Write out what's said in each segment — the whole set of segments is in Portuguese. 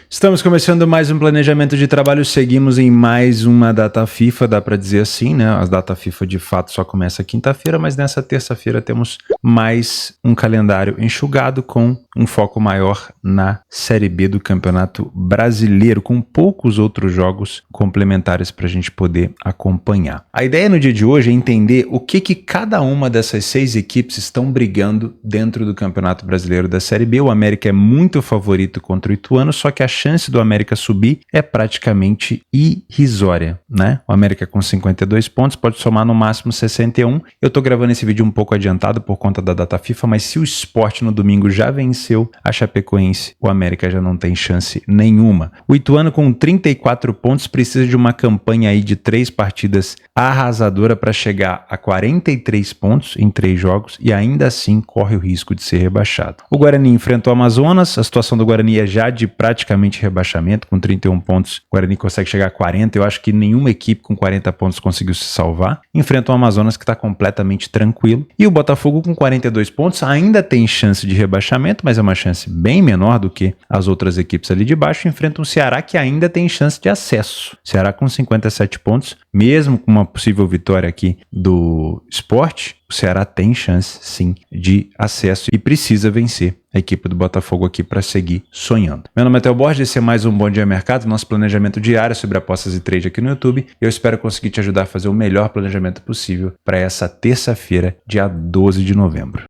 Estamos começando mais um planejamento de trabalho, seguimos em mais uma data FIFA, dá para dizer assim, né? A data FIFA de fato só começa quinta-feira, mas nessa terça-feira temos mais um calendário enxugado com um foco maior na Série B do Campeonato Brasileiro, com poucos outros jogos complementares para a gente poder acompanhar. A ideia no dia de hoje é entender o que cada uma dessas 6 equipes estão brigando dentro do Campeonato Brasileiro da Série B. O América é muito favorito contra o Ituano, só que a chance do América subir é praticamente irrisória, né? O América com 52 pontos pode somar no máximo 61. Eu tô gravando esse vídeo um pouco adiantado por conta da data FIFA, mas se o Sport no domingo já venceu a Chapecoense, o América já não tem chance nenhuma. O Ituano com 34 pontos precisa de uma campanha aí de 3 partidas arrasadora para chegar a 43 pontos em 3 jogos e ainda assim corre o risco de ser rebaixado. O Guarani enfrentou o Amazonas, a situação do Guarani é já de praticamente rebaixamento, com 31 pontos, o Guarani consegue chegar a 40, eu acho que nenhuma equipe com 40 pontos conseguiu se salvar. Enfrenta o Amazonas que está completamente tranquilo, e o Botafogo com 42 pontos ainda tem chance de rebaixamento, mas é uma chance bem menor do que as outras equipes ali de baixo. Enfrenta um Ceará que ainda tem chance de acesso, Ceará com 57 pontos, mesmo com uma possível vitória aqui do Sport, o Ceará tem chance sim de acesso e precisa vencer a equipe do Botafogo aqui para seguir sonhando. Meu nome é Theo Borges, esse é mais um Bom Dia Mercado, nosso planejamento diário sobre apostas e trade aqui no YouTube. Eu espero conseguir te ajudar a fazer o melhor planejamento possível para essa terça-feira, dia 12 de novembro.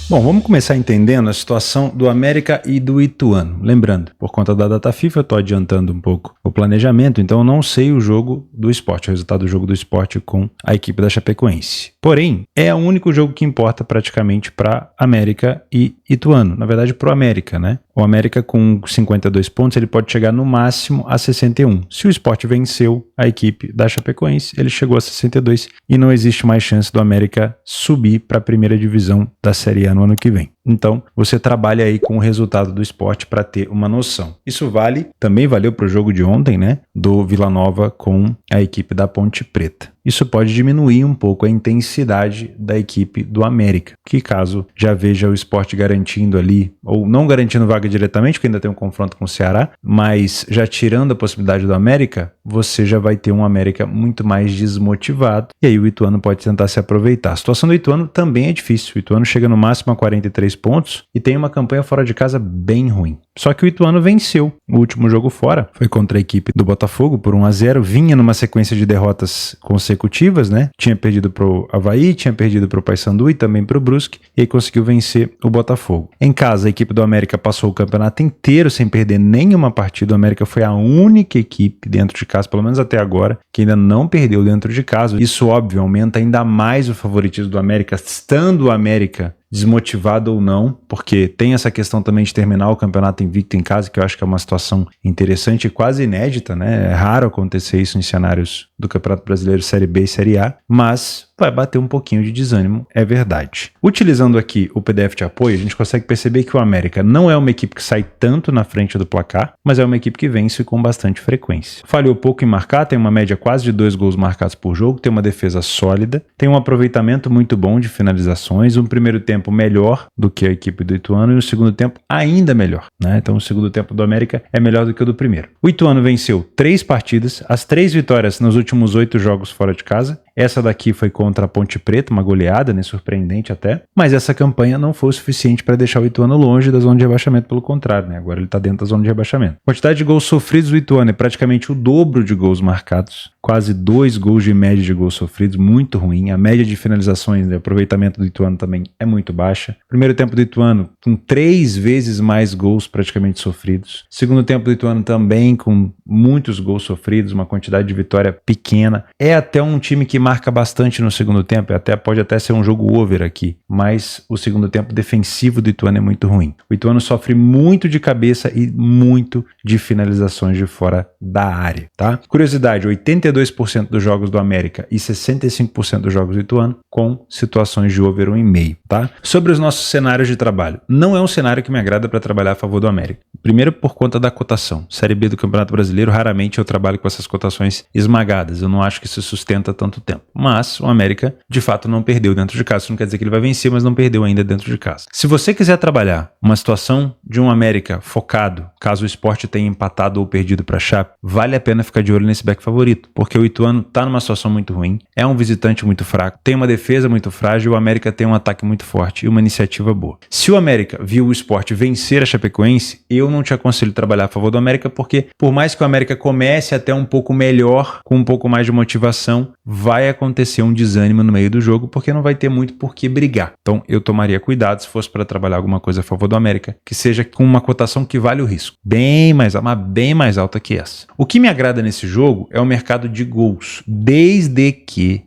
Bom, vamos começar entendendo a situação do América e do Ituano. Lembrando, por conta da data FIFA, eu estou adiantando um pouco o planejamento, então eu não sei o jogo do Sport, o resultado do jogo do Sport com a equipe da Chapecoense. Porém, é o único jogo que importa praticamente para América e Ituano. Na verdade, para o América, né? O América com 52 pontos, ele pode chegar no máximo a 61. Se o Sport venceu a equipe da Chapecoense, ele chegou a 62 e não existe mais chance do América subir para a primeira divisão da Série A no ano que vem. Então, você trabalha aí com o resultado do Sport para ter uma noção. Isso também valeu para o jogo de ontem, né? Do Vila Nova com a equipe da Ponte Preta. Isso pode diminuir um pouco a intensidade da equipe do América, que caso já veja o Sport garantindo ali, ou não garantindo vaga diretamente, porque ainda tem um confronto com o Ceará, mas já tirando a possibilidade do América, você já vai ter um América muito mais desmotivado, e aí o Ituano pode tentar se aproveitar. A situação do Ituano também é difícil, o Ituano chega no máximo a 43 pontos e tem uma campanha fora de casa bem ruim. Só que o Ituano venceu o último jogo fora, foi contra a equipe do Botafogo por 1-0, vinha numa sequência de derrotas consecutivas, né? Tinha perdido pro Avaí, tinha perdido pro Paysandu e também pro Brusque, e aí conseguiu vencer o Botafogo. Em casa, a equipe do América passou o campeonato inteiro sem perder nenhuma partida. O América foi a única equipe dentro de casa, pelo menos até agora, que ainda não perdeu dentro de casa. Isso, óbvio, aumenta ainda mais o favoritismo do América, estando o América desmotivado ou não, porque tem essa questão também de terminar o campeonato invicto em casa, que eu acho que é uma situação interessante e quase inédita, né? É raro acontecer isso em cenários do Campeonato Brasileiro Série B e Série A, mas vai bater um pouquinho de desânimo, é verdade. Utilizando aqui o PDF de apoio, a gente consegue perceber que o América não é uma equipe que sai tanto na frente do placar, mas é uma equipe que vence com bastante frequência. Falhou pouco em marcar, tem uma média quase de 2 gols marcados por jogo, tem uma defesa sólida, tem um aproveitamento muito bom de finalizações, um primeiro tempo melhor do que a equipe do Ituano e um segundo tempo ainda melhor, né? Então o segundo tempo do América é melhor do que o do primeiro. O Ituano venceu 3 partidas, as 3 vitórias nos últimos 8 jogos fora de casa. Essa daqui foi contra a Ponte Preta, uma goleada, né, surpreendente até, mas essa campanha não foi o suficiente para deixar o Ituano longe da zona de rebaixamento, pelo contrário, né? Agora ele está dentro da zona de rebaixamento. A quantidade de gols sofridos do Ituano é praticamente o dobro de gols marcados, quase 2 gols de média de gols sofridos, muito ruim. A média de finalizações, de aproveitamento do Ituano também é muito baixa. Primeiro tempo do Ituano com 3 vezes mais gols praticamente sofridos. Segundo tempo do Ituano também com muitos gols sofridos, uma quantidade de vitória pequena. É até um time que marca bastante no segundo tempo, pode até ser um jogo over aqui, mas o segundo tempo defensivo do Ituano é muito ruim. O Ituano sofre muito de cabeça e muito de finalizações de fora da área, tá? Curiosidade, 82% dos jogos do América e 65% dos jogos do Ituano com situações de over 1,5, tá? Sobre os nossos cenários de trabalho, não é um cenário que me agrada para trabalhar a favor do América. Primeiro por conta da cotação. Série B do Campeonato Brasileiro, raramente eu trabalho com essas cotações esmagadas, eu não acho que isso sustenta tanto tempo. tempo. Mas o América, de fato, não perdeu dentro de casa. Isso não quer dizer que ele vai vencer, mas não perdeu ainda dentro de casa. Se você quiser trabalhar uma situação de um América focado, caso o Sport tenha empatado ou perdido para a Chape, vale a pena ficar de olho nesse back favorito, porque o Ituano está numa situação muito ruim, é um visitante muito fraco, tem uma defesa muito frágil, o América tem um ataque muito forte e uma iniciativa boa. Se o América viu o Sport vencer a Chapecoense, eu não te aconselho trabalhar a favor do América, porque por mais que o América comece até um pouco melhor, com um pouco mais de motivação, vai acontecer um desânimo no meio do jogo, porque não vai ter muito por que brigar. Então eu tomaria cuidado se fosse para trabalhar alguma coisa a favor do América, que seja com uma cotação que vale o risco. Bem mais alta que essa. O que me agrada nesse jogo é o mercado de gols, desde que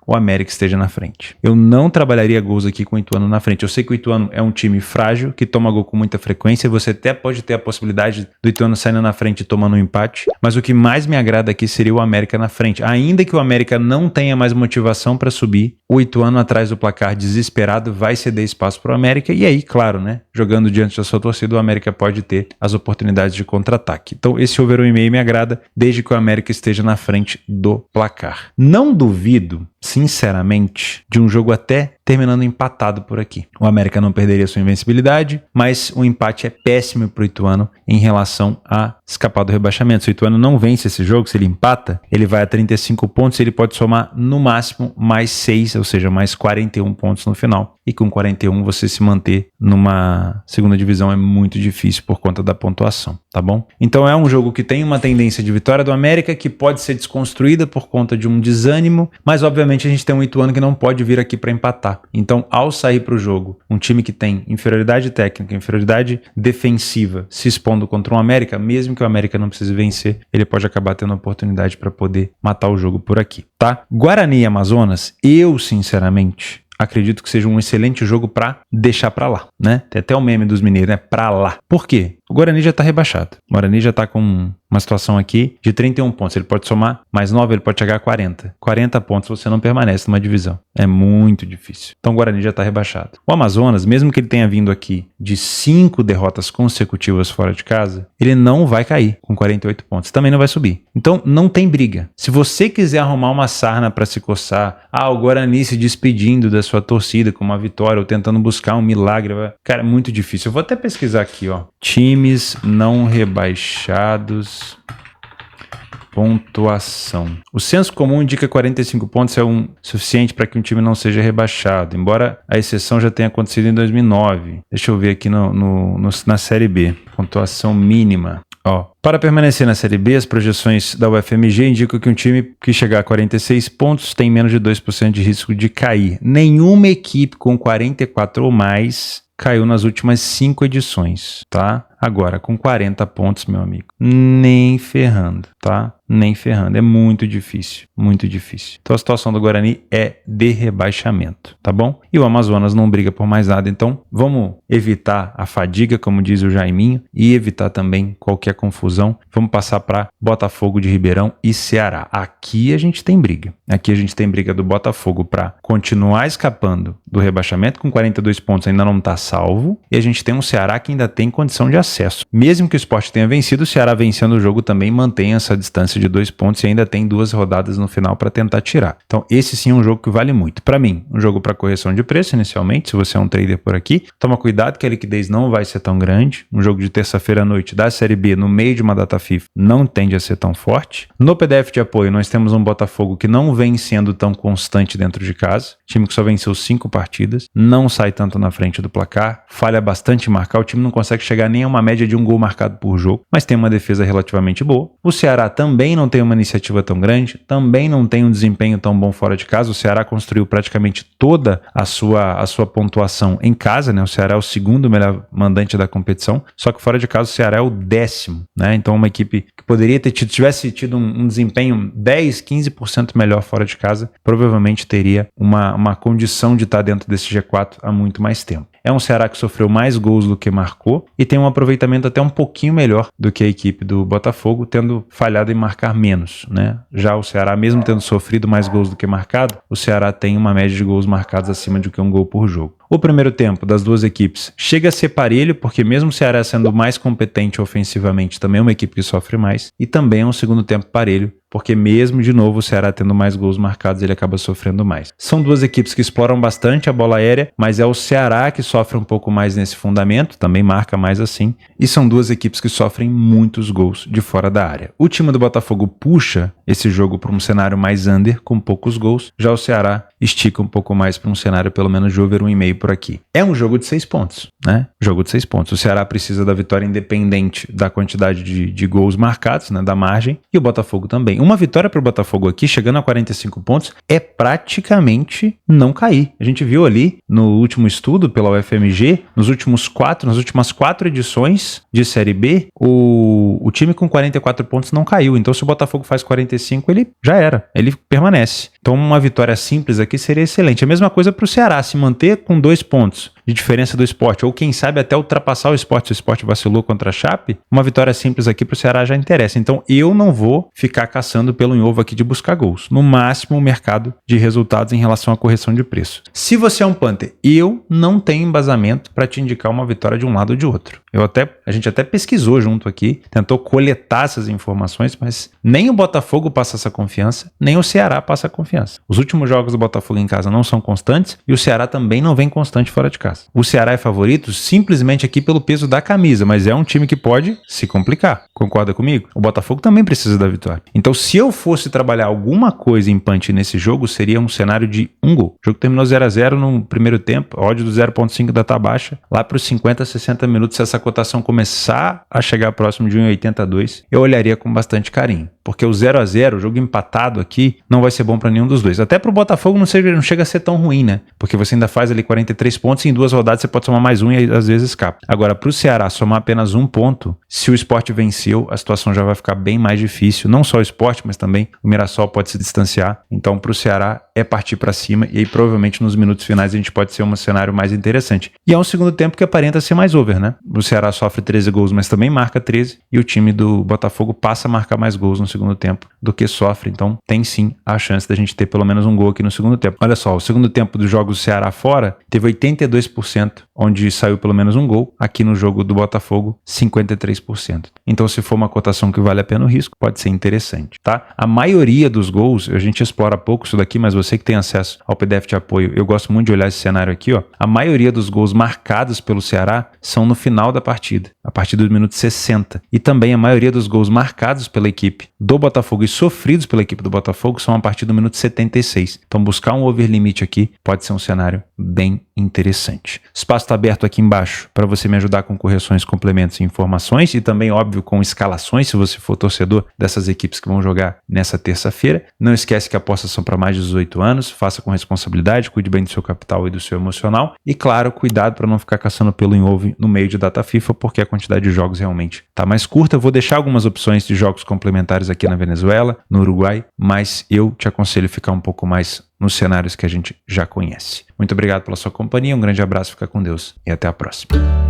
o América esteja na frente. Eu não trabalharia gols aqui com o Ituano na frente. Eu sei que o Ituano é um time frágil, que toma gol com muita frequência. Você até pode ter a possibilidade do Ituano saindo na frente e tomando um empate. Mas o que mais me agrada aqui seria o América na frente. Ainda que o América não tenha mais motivação para subir, o Ituano atrás do placar desesperado vai ceder espaço para o América. E aí, claro, né? Jogando diante da sua torcida, o América pode ter as oportunidades de contra-ataque. Então esse over 1,5 me agrada, desde que o América esteja na frente do placar. Não duvido, sinceramente, de um jogo até terminando empatado por aqui. O América não perderia sua invencibilidade, mas o empate é péssimo para o Ituano em relação a escapar do rebaixamento. Se o Ituano não vence esse jogo, se ele empata, ele vai a 35 pontos e ele pode somar no máximo mais 6, ou seja, mais 41 pontos no final. E com 41 você se manter numa segunda divisão é muito difícil por conta da pontuação, tá bom? Então é um jogo que tem uma tendência de vitória do América que pode ser desconstruída por conta de um desânimo, mas obviamente a gente tem um Ituano que não pode vir aqui para empatar. Então, ao sair para o jogo, um time que tem inferioridade técnica, inferioridade defensiva, se expondo contra um América, mesmo que o América não precise vencer, ele pode acabar tendo a oportunidade para poder matar o jogo por aqui, tá? Guarani e Amazonas, eu sinceramente acredito que seja um excelente jogo para deixar para lá, né? Tem até o meme dos mineiros, né? Para lá. Por quê? O Guarani já tá rebaixado. O Guarani já tá com uma situação aqui de 31 pontos. Ele pode somar mais 9, ele pode chegar a 40. 40 pontos você não permanece numa divisão. É muito difícil. Então o Guarani já tá rebaixado. O Amazonas, mesmo que ele tenha vindo aqui de 5 derrotas consecutivas fora de casa, ele não vai cair com 48 pontos. Também não vai subir. Então não tem briga. Se você quiser arrumar uma sarna para se coçar, o Guarani se despedindo da sua torcida com uma vitória ou tentando buscar um milagre, cara, é muito difícil. Eu vou até pesquisar aqui, ó. Times não rebaixados, pontuação. O senso comum indica 45 pontos é suficiente para que um time não seja rebaixado, embora a exceção já tenha acontecido em 2009. Deixa eu ver aqui na Série B. Pontuação mínima. Para permanecer na Série B, as projeções da UFMG indicam que um time que chegar a 46 pontos tem menos de 2% de risco de cair. Nenhuma equipe com 44 ou mais caiu nas últimas 5 edições, tá? Agora, com 40 pontos, meu amigo, nem ferrando, tá? Nem ferrando. É muito difícil, muito difícil. Então a situação do Guarani é de rebaixamento, tá bom? E o Amazonas não briga por mais nada, então vamos evitar a fadiga, como diz o Jaiminho, e evitar também qualquer confusão. Vamos passar para Botafogo de Ribeirão e Ceará. Aqui a gente tem briga. Aqui a gente tem briga do Botafogo para continuar escapando do rebaixamento, com 42 pontos ainda não está salvo, e a gente tem um Ceará que ainda tem condição de acesso. Mesmo que o Sport tenha vencido, o Ceará vencendo o jogo também mantém essa distância de 2 pontos e ainda tem 2 rodadas no final para tentar tirar. Então esse sim é um jogo que vale muito. Para mim, um jogo para correção de preço inicialmente, se você é um trader por aqui, toma cuidado que a liquidez não vai ser tão grande. Um jogo de terça-feira à noite da Série B no meio de uma data FIFA não tende a ser tão forte. No PDF de apoio nós temos um Botafogo que não vem sendo tão constante dentro de casa, time que só venceu 5 partidas, não sai tanto na frente do placar, falha bastante em marcar, o time não consegue chegar nem a uma média de um gol marcado por jogo, mas tem uma defesa relativamente boa. O Ceará também não tem uma iniciativa tão grande, também não tem um desempenho tão bom fora de casa. O Ceará construiu praticamente toda a sua pontuação em casa, né? O Ceará é o segundo melhor mandante da competição, só que fora de casa o Ceará é o 10º, né? Então uma equipe que poderia ter tivesse tido um desempenho 10, 15% melhor fora de casa, provavelmente teria uma condição de estar dentro desse G4 há muito mais tempo. É um Ceará que sofreu mais gols do que marcou e tem um aproveitamento até um pouquinho melhor do que a equipe do Botafogo, tendo falhado em marcar menos, né? Já o Ceará, mesmo tendo sofrido mais gols do que marcado, o Ceará tem uma média de gols marcados acima de que um gol por jogo. O primeiro tempo das duas equipes chega a ser parelho, porque mesmo o Ceará sendo mais competente ofensivamente, também é uma equipe que sofre mais, e também é um segundo tempo parelho, porque mesmo, de novo, o Ceará tendo mais gols marcados, ele acaba sofrendo mais. São duas equipes que exploram bastante a bola aérea, mas é o Ceará que sofre um pouco mais nesse fundamento, também marca mais assim, e são duas equipes que sofrem muitos gols de fora da área. O time do Botafogo puxa esse jogo para um cenário mais under, com poucos gols, já o Ceará estica um pouco mais para um cenário pelo menos de over 1,5 por aqui. É um jogo de 6 pontos, né? Jogo de 6 pontos. O Ceará precisa da vitória independente da quantidade de gols marcados, né? Da margem, e o Botafogo também. Uma vitória para o Botafogo aqui, chegando a 45 pontos, é praticamente não cair. A gente viu ali no último estudo pela UFMG, nas últimas 4 edições de Série B, o time com 44 pontos não caiu. Então, se o Botafogo faz 45, ele já era, ele permanece. Então, uma vitória simples aqui seria excelente. A mesma coisa para o Ceará, se manter com 2 pontos de diferença do Sport, ou quem sabe até ultrapassar o Sport, se o Sport vacilou contra a Chape, uma vitória simples aqui para o Ceará já interessa. Então, eu não vou ficar caçando pelo em ovo aqui de buscar gols. No máximo, o mercado de resultados em relação à correção de preço. Se você é um punter, eu não tenho embasamento para te indicar uma vitória de um lado ou de outro. A gente até pesquisou junto aqui, tentou coletar essas informações, mas nem o Botafogo passa essa confiança, nem o Ceará passa a confiança. Os últimos jogos do Botafogo em casa não são constantes e o Ceará também não vem constante fora de casa. O Ceará é favorito simplesmente aqui pelo peso da camisa, mas é um time que pode se complicar. Concorda comigo? O Botafogo também precisa da vitória. Então, se eu fosse trabalhar alguma coisa em punch nesse jogo, seria um cenário de 1 gol. O jogo terminou 0-0 no primeiro tempo, ódio do 0,5 da tá baixa, lá para os 50, 60 minutos, se essa cotação começar a chegar próximo de 1,82, eu olharia com bastante carinho. Porque o 0-0, o jogo empatado aqui, não vai ser bom para nenhum dos dois. Até para o Botafogo não chega a ser tão ruim, né? Porque você ainda faz ali 43 pontos e em 2 rodadas você pode somar mais um e às vezes escapa. Agora, para o Ceará somar apenas 1 ponto, se o Sport venceu, a situação já vai ficar bem mais difícil. Não só o Sport, mas também o Mirassol pode se distanciar. Então, para o Ceará é partir para cima e aí provavelmente nos minutos finais a gente pode ser um cenário mais interessante. E é um segundo tempo que aparenta ser mais over, né? O Ceará sofre 13 gols, mas também marca 13 e o time do Botafogo passa a marcar mais gols no segundo tempo do que sofre. Então, tem sim a chance da gente ter pelo menos um gol aqui no segundo tempo. Olha só, o segundo tempo dos jogos do Ceará fora teve 82%, onde saiu pelo menos um gol. Aqui no jogo do Botafogo, 53%. Então, se for uma cotação que vale a pena o risco, pode ser interessante, tá? A maioria dos gols, a gente explora pouco isso daqui, mas você que tem acesso ao PDF de apoio, eu gosto muito de olhar esse cenário aqui, ó. A maioria dos gols marcados pelo Ceará são no final da partida, a partir do minuto 60. E também a maioria dos gols marcados pela equipe do Botafogo e sofridos pela equipe do Botafogo são a partir do minuto 76. Então, buscar um over limite aqui pode ser um cenário bem interessante. O espaço está aberto aqui embaixo para você me ajudar com correções, complementos e informações e também, óbvio, com escalações, se você for torcedor dessas equipes que vão jogar nessa terça-feira. Não esquece que apostas são para mais de 18 anos, faça com responsabilidade, cuide bem do seu capital e do seu emocional e, claro, cuidado para não ficar caçando pelo em ovo no meio de data FIFA, porque a quantidade de jogos realmente está mais curta. Eu vou deixar algumas opções de jogos complementares aqui na Venezuela, no Uruguai, mas eu te aconselho a ficar um pouco mais nos cenários que a gente já conhece. Muito obrigado pela sua companhia, um grande abraço, fica com Deus e até a próxima.